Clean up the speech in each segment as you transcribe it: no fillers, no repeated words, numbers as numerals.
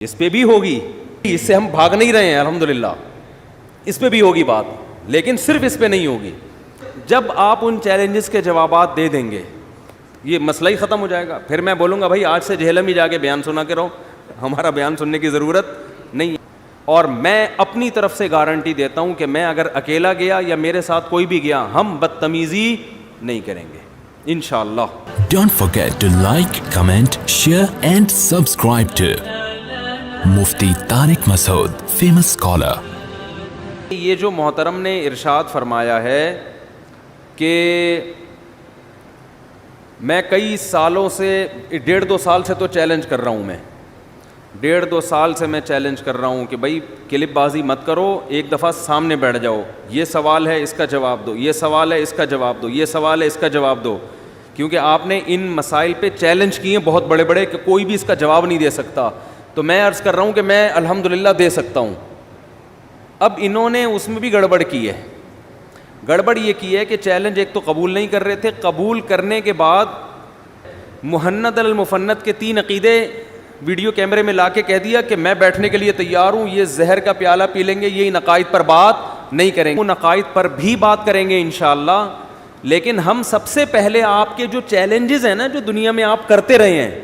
اس پہ بھی ہوگی, اس سے ہم بھاگ نہیں رہے ہیں الحمدللہ, اس پہ بھی ہوگی بات, لیکن صرف اس پہ نہیں ہوگی. جب آپ ان چیلنجز کے جوابات دے دیں گے یہ مسئلہ ہی ختم ہو جائے گا. پھر میں بولوں گا بھائی آج سے جہلم ہی جا کے بیان سنا کے رہو, ہمارا بیان سننے کی ضرورت نہیں ہے. اور میں اپنی طرف سے گارنٹی دیتا ہوں کہ میں اگر اکیلا گیا یا میرے ساتھ کوئی بھی گیا, ہم بدتمیزی نہیں کریں گے انشاءاللہ. Don't forget to like, comment, share and subscribe to Mufti Tariq Masood, famous scholar. یہ جو محترم نے ارشاد فرمایا ہے کہ میں کئی سالوں سے 1.5-2 سال سے تو چیلنج کر رہا ہوں, میں 1.5-2 سال سے میں چیلنج کر رہا ہوں کہ بھائی کلپ بازی مت کرو, ایک دفعہ سامنے بیٹھ جاؤ, یہ سوال ہے اس کا جواب دو, یہ سوال ہے اس کا جواب دو, یہ سوال ہے اس کا جواب دو. کیونکہ آپ نے ان مسائل پہ چیلنج کیے بہت بڑے بڑے کہ کوئی بھی اس کا جواب نہیں دے سکتا. تو میں عرض کر رہا ہوں کہ میں الحمدللہ دے سکتا ہوں. اب انہوں نے اس میں بھی گڑبڑ کی ہے. گڑبڑ یہ کی ہے کہ چیلنج ایک تو قبول نہیں کر رہے تھے, قبول کرنے کے بعد مہند المفند کے 3 عقیدے ویڈیو کیمرے میں لا کے کہہ دیا کہ میں بیٹھنے کے لیے تیار ہوں, یہ زہر کا پیالہ پی لیں گے, یہ ان عقائد پر بات نہیں کریں گے. ان عقائد پر بھی بات کریں گے انشاءاللہ, لیکن ہم سب سے پہلے آپ کے جو چیلنجز ہیں نا جو دنیا میں آپ کرتے رہے ہیں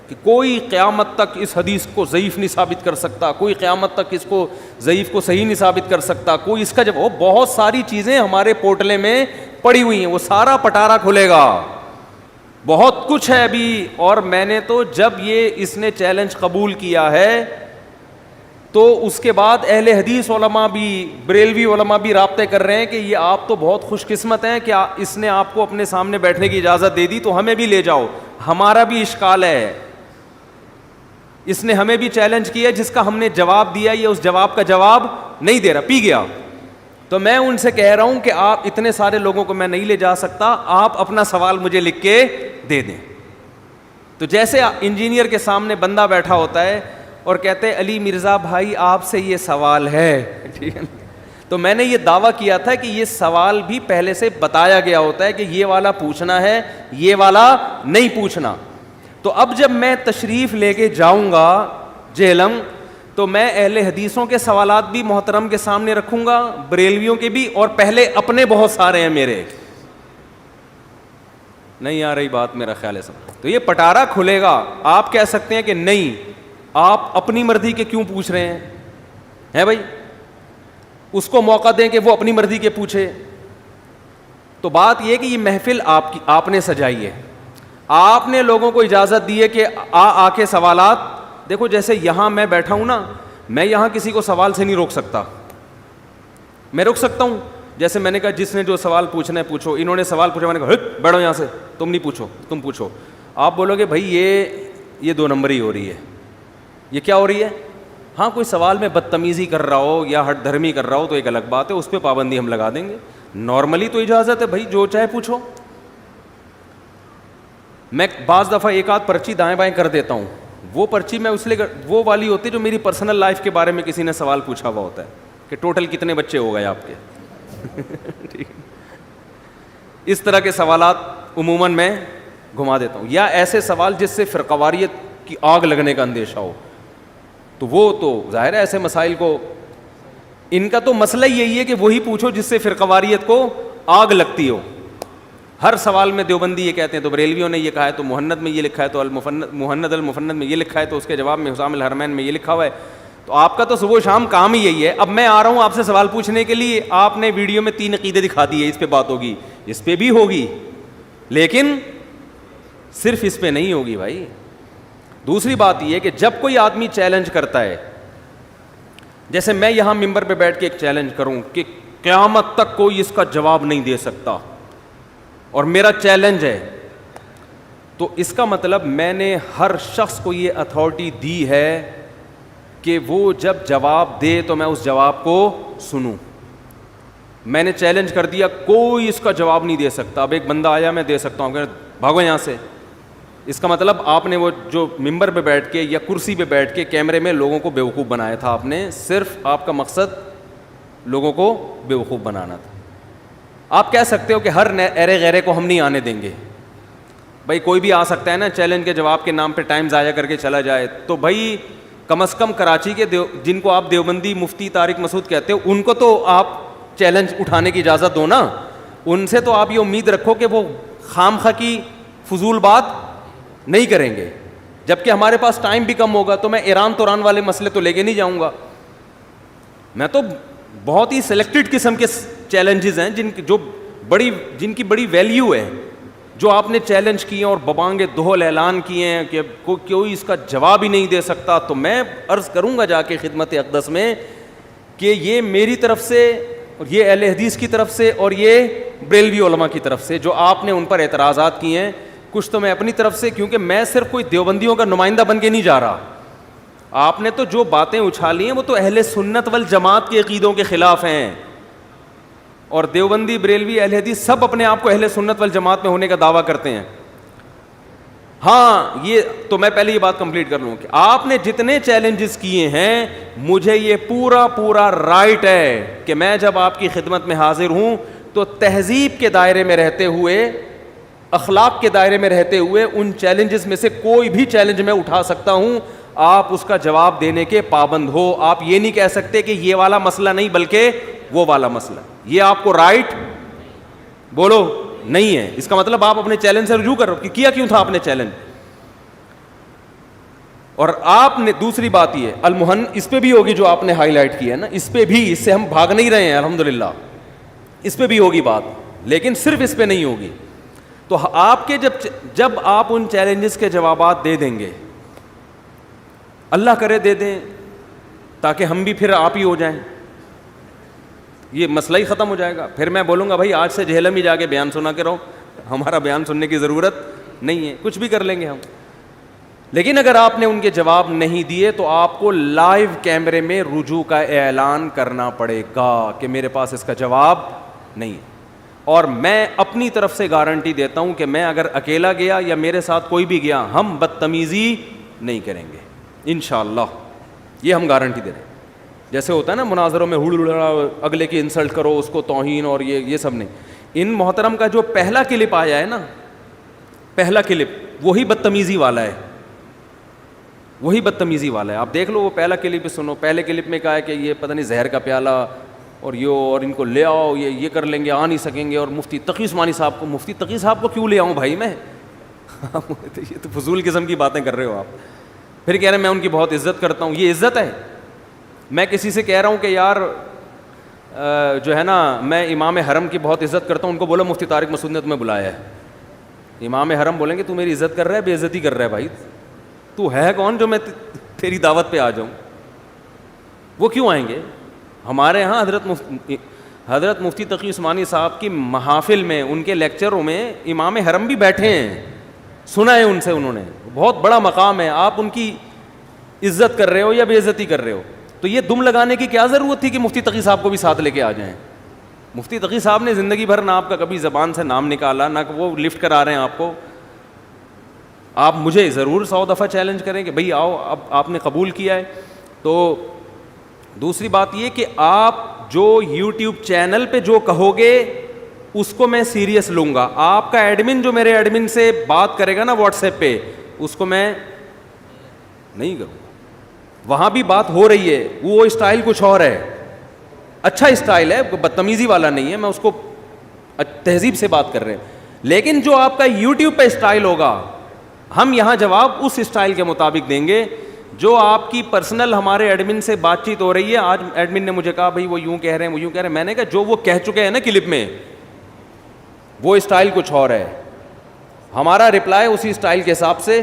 کہ کوئی قیامت تک اس حدیث کو ضعیف نہیں ثابت کر سکتا, کوئی قیامت تک اس کو ضعیف کو صحیح نہیں ثابت کر سکتا, کوئی اس کا جب وہ بہت ساری چیزیں ہمارے پورٹلے میں پڑی ہوئی ہیں, وہ سارا پٹارا کھلے گا, بہت کچھ ہے ابھی. اور میں نے تو جب یہ اس نے چیلنج قبول کیا ہے تو اس کے بعد اہل حدیث علماء بھی, بریلوی علماء بھی رابطے کر رہے ہیں کہ یہ آپ تو بہت خوش قسمت ہیں کہ اس نے آپ کو اپنے سامنے بیٹھنے کی اجازت دے دی, تو ہمیں بھی لے جاؤ, ہمارا بھی اشکال ہے. اس نے ہمیں بھی چیلنج کیا جس کا ہم نے جواب دیا, یہ اس جواب کا جواب نہیں دے رہا, پی گیا. تو میں ان سے کہہ رہا ہوں کہ آپ اتنے سارے لوگوں کو میں نہیں لے جا سکتا, آپ اپنا سوال مجھے لکھ کے دے دیں. تو جیسے انجینئر کے سامنے بندہ بیٹھا ہوتا ہے اور کہتے ہیں علی مرزا بھائی آپ سے یہ سوال ہے, ٹھیک ہے, تو میں نے یہ دعویٰ کیا تھا کہ یہ سوال بھی پہلے سے بتایا گیا ہوتا ہے کہ یہ والا پوچھنا ہے, یہ والا نہیں پوچھنا. تو اب جب میں تشریف لے کے جاؤں گا جہلم تو میں اہل حدیثوں کے سوالات بھی محترم کے سامنے رکھوں گا, بریلویوں کے بھی, اور پہلے اپنے بہت سارے ہیں میرے. نہیں آ رہی بات میرا خیال ہے سب. تو یہ پٹارا کھلے گا. آپ کہہ سکتے ہیں کہ نہیں آپ اپنی مرضی کے کیوں پوچھ رہے ہیں بھائی, اس کو موقع دیں کہ وہ اپنی مرضی کے پوچھے. تو بات یہ کہ یہ محفل آپ نے سجائی ہے, آپ نے لوگوں کو اجازت دی ہے کہ آ کے سوالات. دیکھو جیسے یہاں میں بیٹھا ہوں نا, میں یہاں کسی کو سوال سے نہیں روک سکتا. میں روک سکتا ہوں جیسے میں نے کہا جس نے جو سوال پوچھنا ہے پوچھو, انہوں نے سوال پوچھا, میں نے کہا ہٹ بیٹھو یہاں سے, تم نہیں پوچھو, تم پوچھو. آپ بولو گے بھائی یہ 2 نمبری ہو رہی ہے, یہ کیا ہو رہی ہے. ہاں کوئی سوال میں بدتمیزی کر رہا ہو یا ہٹ دھرمی کر رہا ہو تو ایک الگ بات ہے, اس پہ پابندی ہم لگا دیں گے. نارملی تو اجازت ہے بھائی, جو چاہے پوچھو. میں بعض دفعہ ایک آدھ پرچی دائیں بائیں کر دیتا ہوں, وہ پرچی میں اس لیے وہ والی ہوتی ہے جو میری پرسنل لائف کے بارے میں کسی نے سوال پوچھا ہوا ہوتا ہے کہ ٹوٹل کتنے بچے ہو گئے آپ کے. اس طرح کے سوالات عموماً میں گھما دیتا ہوں, یا ایسے سوال جس سے فرقواریت کی آگ لگنے کا اندیشہ ہو, تو وہ تو ظاہر ہے ایسے مسائل کو, ان کا تو مسئلہ یہی ہے کہ وہی پوچھو جس سے فرقواریت کو آگ لگتی ہو. ہر سوال میں دیوبندی یہ کہتے ہیں تو بریلویوں نے یہ کہا ہے, تو مہند میں یہ لکھا ہے, تو مہند المفند میں یہ لکھا ہے, تو اس کے جواب میں حسام الحرمین میں یہ لکھا ہوا ہے. تو آپ کا تو صبح شام کام ہی یہی ہے. اب میں آ رہا ہوں آپ سے سوال پوچھنے کے لیے, آپ نے ویڈیو میں 3 عقیدے دکھا دیے, اس پہ بات ہوگی, اس پہ بھی ہوگی, لیکن صرف اس پہ نہیں ہوگی بھائی. دوسری بات یہ ہے کہ جب کوئی آدمی چیلنج کرتا ہے, جیسے میں یہاں ممبر پہ بیٹھ کے ایک چیلنج کروں کہ قیامت تک کوئی اس کا جواب نہیں دے سکتا, اور میرا چیلنج ہے, تو اس کا مطلب میں نے ہر شخص کو یہ اتھارٹی دی ہے کہ وہ جب جواب دے تو میں اس جواب کو سنوں. میں نے چیلنج کر دیا کوئی اس کا جواب نہیں دے سکتا. اب ایک بندہ آیا میں دے سکتا ہوں, کہ بھاگو یہاں سے. اس کا مطلب آپ نے وہ جو ممبر پہ بیٹھ کے یا کرسی پہ بیٹھ کے کیمرے میں لوگوں کو بیوقوف بنایا تھا, آپ نے صرف آپ کا مقصد لوگوں کو بیوقوف بنانا تھا. آپ کہہ سکتے ہو کہ ہر ایرے غیرے کو ہم نہیں آنے دیں گے. بھائی کوئی بھی آ سکتا ہے نا چیلنج کے جواب کے نام پہ ٹائم ضائع کر کے چلا جائے, تو بھائی کم از کم کراچی کے جن کو آپ دیوبندی مفتی طارق مسعود کہتے ہو, ان کو تو آپ چیلنج اٹھانے کی اجازت دو نا. ان سے تو آپ یہ امید رکھو کہ وہ خام خواہ کی فضول بات نہیں کریں گے. جبکہ ہمارے پاس ٹائم بھی کم ہوگا تو میں ایران توران والے مسئلے تو لے کے نہیں جاؤں گا. میں تو بہت ہی سلیکٹڈ قسم کے چیلنجز ہیں جن کی بڑی ویلیو ہے, جو آپ نے چیلنج کیے اور ببانگ دہل اعلان کیے ہیں کہ کوئی اس کا جواب ہی نہیں دے سکتا. تو میں عرض کروں گا جا کے خدمت اقدس میں کہ یہ میری طرف سے اور یہ اہل حدیث کی طرف سے اور یہ بریلوی علماء کی طرف سے جو آپ نے ان پر اعتراضات کیے ہیں, کچھ تو میں اپنی طرف سے, کیونکہ میں صرف کوئی دیوبندیوں کا نمائندہ بن کے نہیں جا رہا. آپ نے تو جو باتیں اچھالی ہیں وہ تو اہل سنت والجماعت کے عقیدوں کے خلاف ہیں, اور دیوبندی بریلوی اہل حدیث سب اپنے آپ کو اہل سنت والجماعت میں ہونے کا دعویٰ کرتے ہیں. ہاں یہ تو میں پہلے یہ بات کمپلیٹ کر لوں کہ آپ نے جتنے چیلنجز کیے ہیں مجھے یہ پورا رائٹ ہے کہ میں جب آپ کی خدمت میں حاضر ہوں تو تہذیب کے دائرے میں رہتے ہوئے, اخلاق کے دائرے میں رہتے ہوئے ان چیلنجز میں سے کوئی بھی چیلنج میں اٹھا سکتا ہوں. آپ اس کا جواب دینے کے پابند ہو. آپ یہ نہیں کہہ سکتے کہ یہ والا مسئلہ نہیں بلکہ وہ والا مسئلہ. یہ آپ کو رائٹ بولو نہیں ہے. اس کا مطلب آپ اپنے چیلنج سے رجوع کر رہے ہو کہ کیا کیوں تھا آپ نے چیلنج. اور آپ نے دوسری بات یہ المہن اس پہ بھی ہوگی جو آپ نے ہائی لائٹ کی ہے نا, اس پہ بھی, اس سے ہم بھاگ نہیں رہے ہیں الحمدللہ, اس پہ بھی ہوگی بات, لیکن صرف اس پہ نہیں ہوگی. تو آپ کے جب آپ ان چیلنجز کے جوابات دے دیں گے, اللہ کرے دے دیں تاکہ ہم بھی پھر آپ ہی ہو جائیں, یہ مسئلہ ہی ختم ہو جائے گا. پھر میں بولوں گا بھائی آج سے جہلم ہی جا کے بیان سنا کے رہو, ہمارا بیان سننے کی ضرورت نہیں ہے, کچھ بھی کر لیں گے ہم. لیکن اگر آپ نے ان کے جواب نہیں دیے تو آپ کو لائیو کیمرے میں رجوع کا اعلان کرنا پڑے گا کہ میرے پاس اس کا جواب نہیں ہے. اور میں اپنی طرف سے گارنٹی دیتا ہوں کہ میں اگر اکیلا گیا یا میرے ساتھ کوئی بھی گیا, ہم بدتمیزی نہیں کریں گے انشاءاللہ, یہ ہم گارنٹی دے رہے ہیں. جیسے ہوتا ہے نا مناظروں میں ہڑ اگلے کی انسلٹ کرو, اس کو توہین اور یہ سب نہیں. ان محترم کا جو پہلا کلپ آیا ہے نا, پہلا کلپ وہی بدتمیزی والا ہے, وہی بدتمیزی والا ہے. آپ دیکھ لو وہ پہلا کلپ سنو. پہلے کلپ میں کہا ہے کہ یہ پتہ نہیں زہر کا پیالہ اور ان کو لے آؤ, یہ کر لیں گے, آ نہیں سکیں گے. اور مفتی تقی عثمانی صاحب کو, مفتی تقی صاحب کو کیوں لے آؤں بھائی میں, یہ تو فضول قسم کی باتیں کر رہے ہو آپ. پھر کہہ رہے ہیں میں ان کی بہت عزت کرتا ہوں. یہ عزت ہے؟ میں کسی سے کہہ رہا ہوں کہ یار جو ہے نا میں امام حرم کی بہت عزت کرتا ہوں, ان کو بولو مفتی طارق مسعود نے تمہیں بلایا ہے. امام حرم بولیں گے تو میری عزت کر رہا ہے, بے عزتی کر رہا ہے بھائی, تو ہے کون جو میں تیری دعوت پہ آ جاؤں. وہ کیوں آئیں گے ہمارے ہاں؟ حضرت مفتی تقی عثمانی صاحب کی محافل میں, ان کے لیکچروں میں امام حرم بھی بیٹھے ہیں, سنا ہے ان سے, انہوں نے, بہت بڑا مقام ہے. آپ ان کی عزت کر رہے ہو یا بے عزتی کر رہے ہو؟ تو یہ دم لگانے کی کیا ضرورت تھی کہ مفتی تقی صاحب کو بھی ساتھ لے کے آ جائیں. مفتی تقی صاحب نے زندگی بھر نہ آپ کا کبھی زبان سے نام نکالا, نہ وہ لفٹ کرا رہے ہیں آپ کو. آپ مجھے ضرور 100 دفعہ چیلنج کریں کہ بھئی آؤ, اب آپ نے قبول کیا ہے. تو دوسری بات یہ کہ آپ جو یوٹیوب چینل پہ جو کہو گے اس کو میں سیریس لوں گا. آپ کا ایڈمن جو میرے ایڈمن سے بات کرے گا نا واٹس ایپ پہ, اس کو میں نہیں کروں گا. وہاں بھی بات ہو رہی ہے, وہ اسٹائل کچھ اور ہے, اچھا اسٹائل ہے, بدتمیزی والا نہیں ہے, میں اس کو تہذیب سے بات کر رہے ہیں. لیکن جو آپ کا یوٹیوب پہ اسٹائل ہوگا, ہم یہاں جواب اس اسٹائل کے مطابق دیں گے. جو آپ کی پرسنل ہمارے ایڈمن سے بات چیت ہو رہی ہے, آج ایڈمن نے مجھے کہا بھائی وہ یوں کہہ رہے ہیں, وہ یوں کہہ رہے ہیں, میں نے کہا جو وہ کہہ چکے ہیں نا کلپ میں, وہ اسٹائل کچھ اور ہے. ہمارا رپلائی اسی اسٹائل کے حساب سے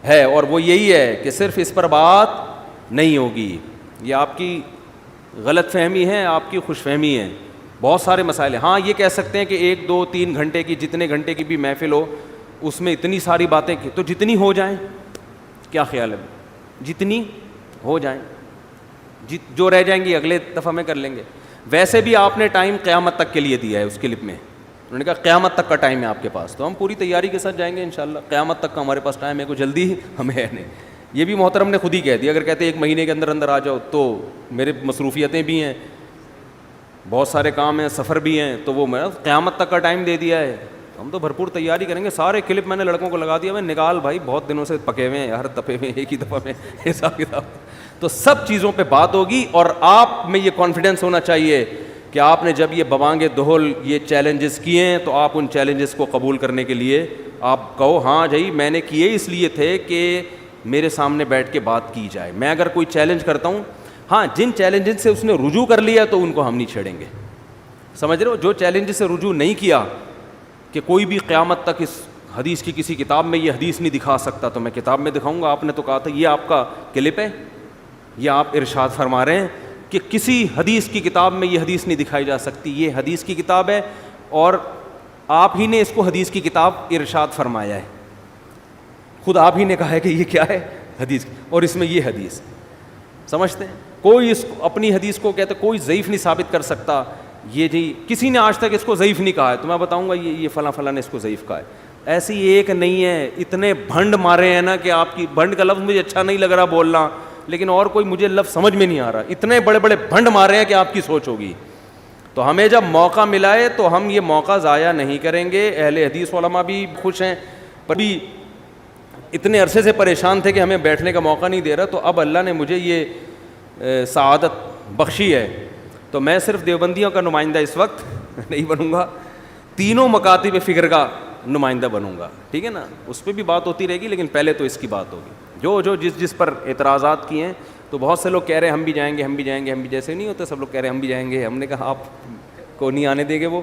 ہے, اور وہ یہی ہے کہ صرف اس پر بات نہیں ہوگی. یہ آپ کی غلط فہمی ہے, آپ کی خوش فہمی ہے. بہت سارے مسائل ہیں. ہاں یہ کہہ سکتے ہیں کہ 1 2 3 گھنٹے کی, جتنے گھنٹے کی بھی محفل ہو, اس میں اتنی ساری باتیں کی, تو جتنی ہو جائیں, کیا خیال ہے, جتنی ہو جائیں, جو رہ جائیں گی اگلے دفعہ میں کر لیں گے. ویسے بھی آپ نے ٹائم قیامت تک کے لیے دیا ہے اس کلپ میں, انہوں نے کہا قیامت تک کا ٹائم ہے آپ کے پاس, تو ہم پوری تیاری کے ساتھ جائیں گے انشاءاللہ. قیامت تک کا ہمارے پاس ٹائم ہے, کوئی جلدی ہمیں ہے نہیں. یہ بھی محترم نے خود ہی کہہ دیا, اگر کہتے 1 مہینے کے اندر اندر آ جاؤ تو میرے مصروفیتیں بھی ہیں, بہت سارے کام ہیں, سفر بھی ہیں, تو وہ میں قیامت تک کا ٹائم دے دیا ہے. ہم تو بھرپور تیاری کریں گے. سارے کلپ میں نے لڑکوں کو لگا دیا, میں نکال بھائی بہت دنوں سے پکے ہوئے ہیں یار, تپے ہوئے ایک ہی دفعہ میں حساب کتاب. تو سب چیزوں پہ بات ہوگی, اور آپ میں یہ کانفیڈنس ہونا چاہیے کہ آپ نے جب یہ بوانگ دہل یہ چیلنجز کیے ہیں تو آپ ان چیلنجز کو قبول کرنے کے لیے آپ کہو ہاں جی میں نے کیے اس لیے تھے کہ میرے سامنے بیٹھ کے بات کی جائے. میں اگر کوئی چیلنج کرتا ہوں, ہاں جن چیلنجز سے اس نے رجوع کر لیا تو ان کو ہم نہیں چھیڑیں گے, سمجھ رہے ہو. جو چیلنج سے رجوع نہیں کیا کہ کوئی بھی قیامت تک اس حدیث کی کسی کتاب میں یہ حدیث نہیں دکھا سکتا, تو میں کتاب میں دکھاؤں گا. آپ نے تو کہا تھا یہ آپ کا کلپ ہے, یہ آپ ارشاد فرما رہے ہیں کہ کسی حدیث کی کتاب میں یہ حدیث نہیں دکھائی جا سکتی, یہ حدیث کی کتاب ہے اور آپ ہی نے اس کو حدیث کی کتاب ارشاد فرمایا ہے, خود آپ ہی نے کہا ہے کہ یہ کیا ہے حدیث, اور اس میں یہ حدیث. سمجھتے ہیں, کوئی اس کو اپنی حدیث کو کہتے کوئی ضعیف نہیں ثابت کر سکتا, یہ جی کسی نے آج تک اس کو ضعیف نہیں کہا ہے, تو میں بتاؤں گا یہ فلاں فلاں نے اس کو ضعیف کہا ہے. ایسی ایک نہیں ہے, اتنے بھنڈ مارے ہیں نا کہ آپ کی, بھنڈ کا لفظ مجھے اچھا نہیں لگ رہا بولنا, لیکن اور کوئی مجھے لفظ سمجھ میں نہیں آ رہا, اتنے بڑے بڑے بھنڈ مارے ہیں کہ آپ کی سوچ ہوگی. تو ہمیں جب موقع ملا ہے تو ہم یہ موقع ضائع نہیں کریں گے. اہل حدیث علماء بھی خوش ہیں, پر بھی اتنے عرصے سے پریشان تھے کہ ہمیں بیٹھنے کا موقع نہیں دے رہا, تو اب اللہ نے مجھے یہ سعادت بخشی ہے. تو میں صرف دیوبندیوں کا نمائندہ اس وقت نہیں بنوں گا, تینوں مکاتب فکر کا نمائندہ بنوں گا, ٹھیک ہے نا. اس پہ بھی بات ہوتی رہے گی, لیکن پہلے تو اس کی بات ہوگی. جو جس پر اعتراضات کیے ہیں, تو بہت سے لوگ کہہ رہے ہیں ہم بھی جائیں گے, ہم بھی جائیں گے, ہم بھی, جیسے نہیں ہوتے سب لوگ کہہ رہے ہیں ہم بھی جائیں گے. ہم نے کہا آپ کو نہیں آنے دیں گے, وہ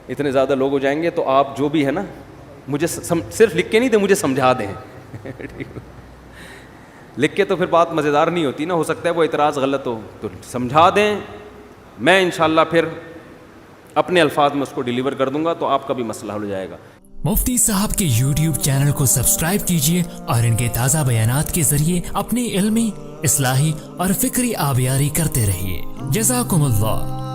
اتنے زیادہ لوگ ہو جائیں گے, تو آپ جو بھی ہے نا مجھے صرف لکھ کے نہیں دیں, مجھے سمجھا دیں. لکھ کے تو پھر بات مزیدار نہیں ہوتی نا, ہو سکتا ہے وہ اعتراض غلط ہو, تو سمجھا دیں. میں انشاءاللہ پھر اپنے الفاظ میں اس کو ڈیلیور کر دوں گا, تو آپ کا بھی مسئلہ ہو جائے گا. مفتی صاحب کے YouTube چینل کو سبسکرائب کیجئے اور ان کے تازہ بیانات کے ذریعے اپنی علمی, اصلاحی اور فکری آبیاری کرتے رہیے. جزاکم اللہ.